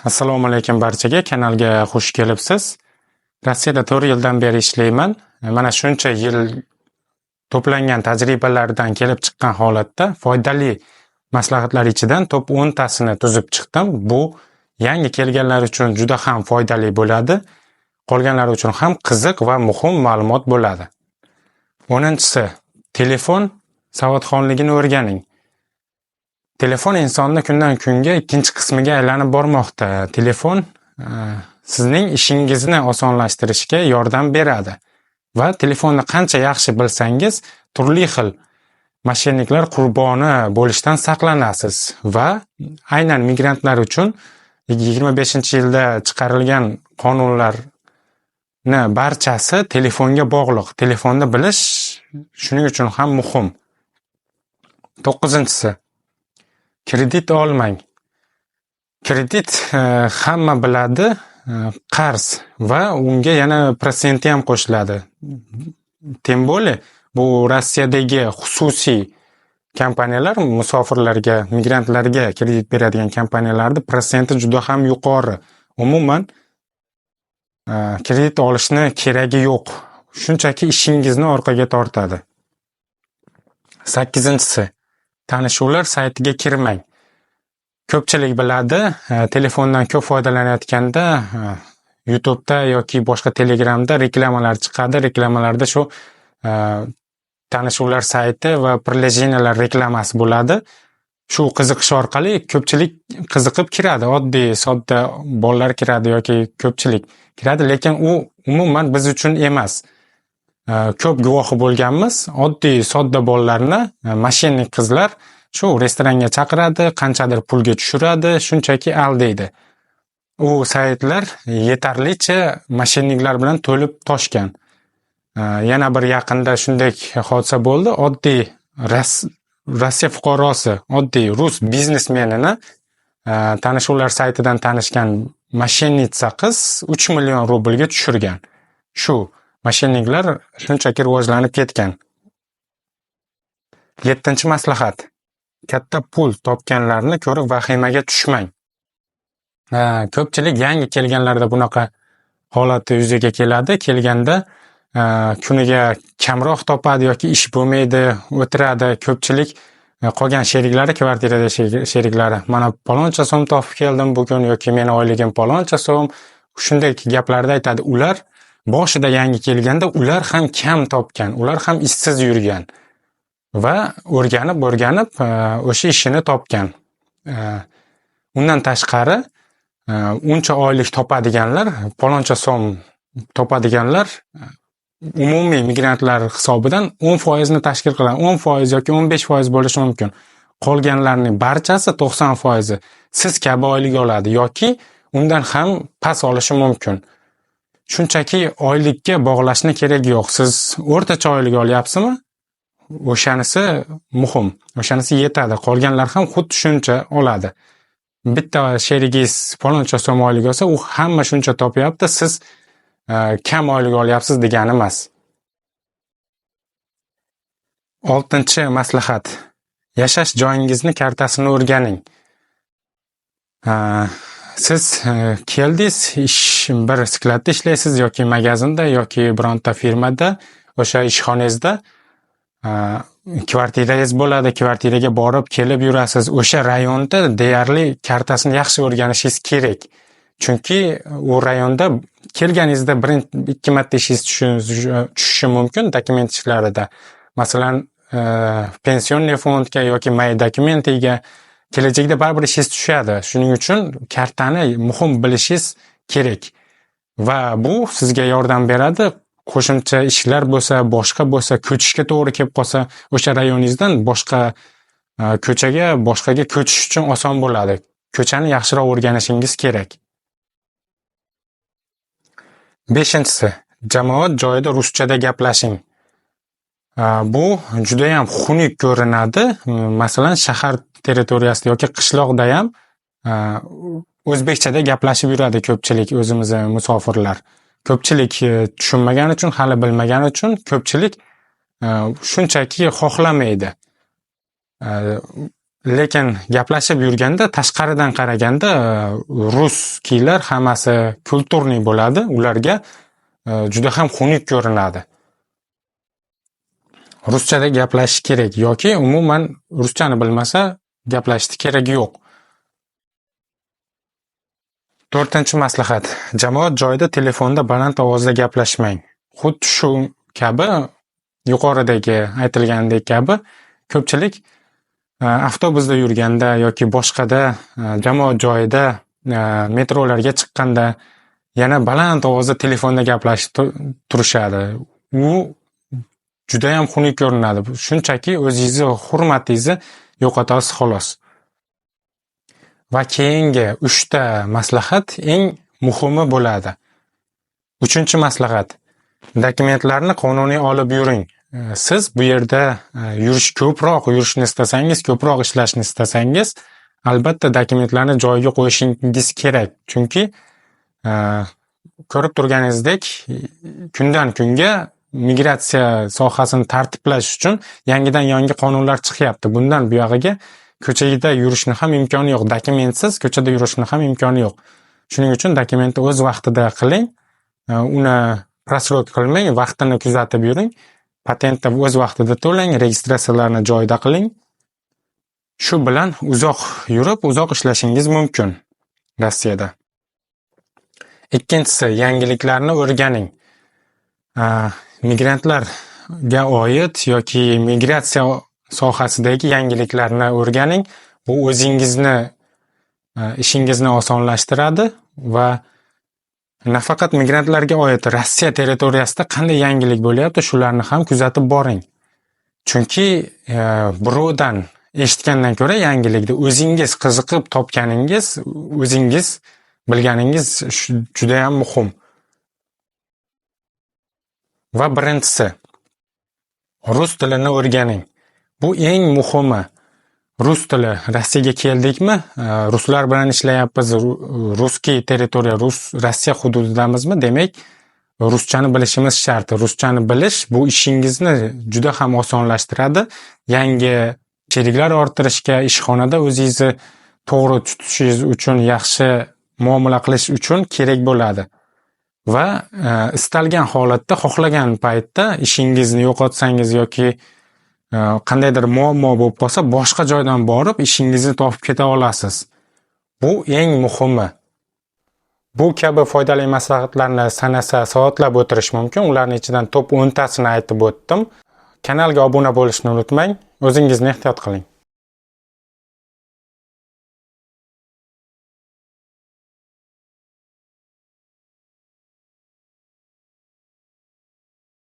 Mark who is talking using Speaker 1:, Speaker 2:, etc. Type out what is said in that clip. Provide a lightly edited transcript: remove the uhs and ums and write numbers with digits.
Speaker 1: Assalomu alaykum barchaga, kanalga xush kelibsiz. Rossiyada 4 yildan beri ishlayman. Mana shuncha yil to'plangan tajribalardan kelib chiqqan holatda foydali maslahatlar ichidan top 10 tasini tuzib chiqdim. Bu yangi kelganlar uchun juda ham foydali bo'ladi. Qolganlar uchun ham qiziq va muhim ma'lumot bo'ladi. 10-si, telefon savodxonligini o'rganing. Telefon insonni kundan kunga ikkinchi qismiga aylanib bormoqda. Telefon sizning ishingizni osonlashtirishga yordam beradi va telefonni qancha yaxshi bilsangiz, turli xil moshenniklar qurboni bo'lishdan saqlanasiz va aynan migrantlar uchun 25-yilda chiqarilgan qonunlarni barchasi telefonga bog'liq. Telefonni bilish shuning uchun ham muhim. 9-si, kredit olmang. Kredit hamma biladi, qarz va unga yana protsenti ham qo'shiladi. Tem bo'li, bu Rossiyadagi xususiy kompaniyalar musofirlarga, migrantlarga kredit beradigan kompaniyalarda protsenti juda ham yuqori. Umuman kredit olishni keragi yo'q. Shunchaki ishingizni orqaga tortadi. 8-si, tanishuvlar saytiga kirmang. Ko'pchilik biladi, telefondan ko'p foydalanayotganda YouTube'da yoki boshqa Telegramda reklamalar chiqadi. Reklamalarda shu tanishuvlar sayti va prilejeniylar reklamasi bo'ladi. Shu qiziqish orqali ko'pchilik qiziqib kiradi. Oddiy, sodda bolalar kiradi yoki ko'pchilik kiradi, lekin u umuman biz uchun emas. Ko'p guvohi bo'lganmiz, oddiy sodda bolalarni moshennik qizlar shu restoranga chaqiradi, qanchadir pulga tushiradi, shunchaki aldaydi. U saytlar yetarlicha moshenniklar bilan to'lib toshgan. Yana bir yaqinda shunday hodisa bo'ldi. Oddiy Rossiya fuqarosi, oddiy rus biznesmenini tanishuvlar saytidan tanishgan moshennica qiz 3 million rublga tushirgan. Shu moshenniklar shunchaki rivojlanib ketgan. 7-maslahat. Katta pul topganlarni ko'rib vahimaga tushmang. Ko'pchilik yangi kelganlarda bunaqa holat yuzaga keladi. Kelganda kuniga kamroq topadi yoki ish bo'lmaydi, o'tiradi. Ko'pchilik qolgan sheriklari, kvartirada sheriklari, mana paloncha so'm topib keldim bugun yoki meni oyligim paloncha so'm, shunday gaplarda aytadi. Ular boshida yangi kelganda ular ham kam topgan, ular ham ishsiz yurgan va o'rganib o'sha ishini topgan. Undan tashqari uncha oylik topadiganlar, paloncha so'm topadiganlar umumiy migrantlar hisobidan 10% ni tashkil qiladi. 10% yoki 15% bo'lishi mumkin. Qolganlarning barchasi 90% siz kabi oylik oladi yoki undan ham past olishi mumkin. Shunchaki oylikka bog'lashni keragi yo'q. Siz o'rtacha oylik olyapsizmi? O'shanisi muhim. O'shanisi yetadi. Qolganlar ham xuddi shuncha oladi. Bitta sherigingiz paloncha so'm oylik olsa, u hamma shuncha topyapti, siz kam oylik olyapsiz degani emas. 6-maslahat. Yashash joyingizni kartasini o'rganing. Siz keldingiz, bir skladda ishlaysiz yoki magazinda yoki bironta firmada, o'sha ishxonangizda kvartirangiz bo'ladi, kvartiraga borib kelib yurasiz. O'sha rayonda deyarli kartasini yaxshi o'rganishingiz kerak. Chunki u rayonda kelganingizda ikki marta ishingiz tushishi mumkin dokument ishlarida. Masalan, pensioniy fondga yoki may dokumentiga kelajakda baribir ishingiz tushadi. Shuning uchun kartani muhim bilishingiz kerak. Va bu sizga yordam beradi. Qo'shimcha ishlar bo'lsa, boshqa bo'lsa, ko'chishga to'g'ri kelib qolsa, o'sha rayoningizdan boshqa ko'chaga, boshqaga ko'chish uchun oson bo'ladi. Ko'chani yaxshiroq o'rganishingiz kerak. 5-si, jamoat joyida ruschada gaplashing. Bu juda ham xunuk ko'rinadi. Masalan, shahar territoriyasida yoki qishloqda ham o'zbekchada gaplashib yuradi ko'pchilik, o'zimiz musofirlar. Ko'pchilik tushunmagani uchun, hali bilmagani uchun ko'pchilik shunchaki xohlamaydi. lekin gaplashib yurganda tashqaridan qaraganda russkilar hammasi kulturniy bo'ladi, ularga juda ham xunuk ko'rinadi. Ruschada gaplashish kerak yoki umuman ruschani bilmasa gaplashishni keragi yo'q. 4-maslahat. Jamoat joyida telefonda baland ovozda gaplashmang. Xuddi shu kabi yuqoridagi aytilgandek kabi ko'pchilik avtobusda yurganda yoki boshqada jamoat joyida metrolarga chiqqanda yana baland ovozda telefonda gaplashib turishadi. U juda ham xunuk ko'rinadi. Shunchaki o'zingizni hurmatingizni yo'qotasiz xolos. Va keyingi 3ta maslahat eng muhimi bo'ladi. 3-maslahat. Dokumentlarni qonuniy olib yuring. Siz bu yerda ko'proq yurishni istasangiz, ko'proq ishlashni istasangiz, albatta dokumentlarni joyiga qo'yishingiz kerak. Chunki ko'rib turganingizdek, kundan kunga migratsiya sohasini tartiblash uchun yangi qonunlar chiqyapti. Bundan bu yog'iga ko'chada yurishni ham imkoni yo'q. Dokumentsiz ko'chada yurishni ham imkoni yo'q. Shuning uchun dokumentni o'z vaqtida qiling. Uni prasrok qilmang, vaqtini kuzatib yuring. Patentni o'z vaqtida to'lang, registratsiyalarni joyida qiling. Shu bilan uzoq yurib, uzoq ishlashingiz mumkin Rossiyada. Ikkinchisi, yangiliklarni o'rganing. Migrantlarga oid yoki migratsiya sohasidagi yangiliklarni o'rganing. Bu o'zingizni ishingizni osonlashtiradi va nafaqat migrantlarga oid Rossiya territoriyasida qanday yangilik bo'lyapti, shularni ham kuzatib boring. Chunki birovdan eshitgandan ko'ra yangilikda o'zingiz qiziqib topganingiz, o'zingiz bilganingiz juda ham muhim. Va birinchisi, rus tilini o'rganing. Bu eng muhimi. Rus tili. Rossiyaga keldikmi? Ruslar bilan ishlayapmiz. Ruskiy territoriya, Rossiya hududidamizmi? Demak, ruschani bilishimiz shart. Ruschani bilish bu ishingizni juda ham osonlashtiradi. Yangi sheriklar orttirishga, ishxonada o'zingizni to'g'ri tutishingiz uchun, yaxshi muomala qilish uchun kerak bo'ladi. Va istalgan holatda, xohlagan paytda ishingizni yo'qotsangiz yoki qandaydir muammo bo'lib qolsa, boshqa joydan borib ishingizni topib keta olasiz. Bu eng muhimi. Bu kabi foydali maslahatlarni sanasa soatlab o'tirish mumkin. Ularning ichidan top 10tasini aytib o'tdim. Kanalga obuna bo'lishni unutmang. O'zingizni ehtiyot qiling.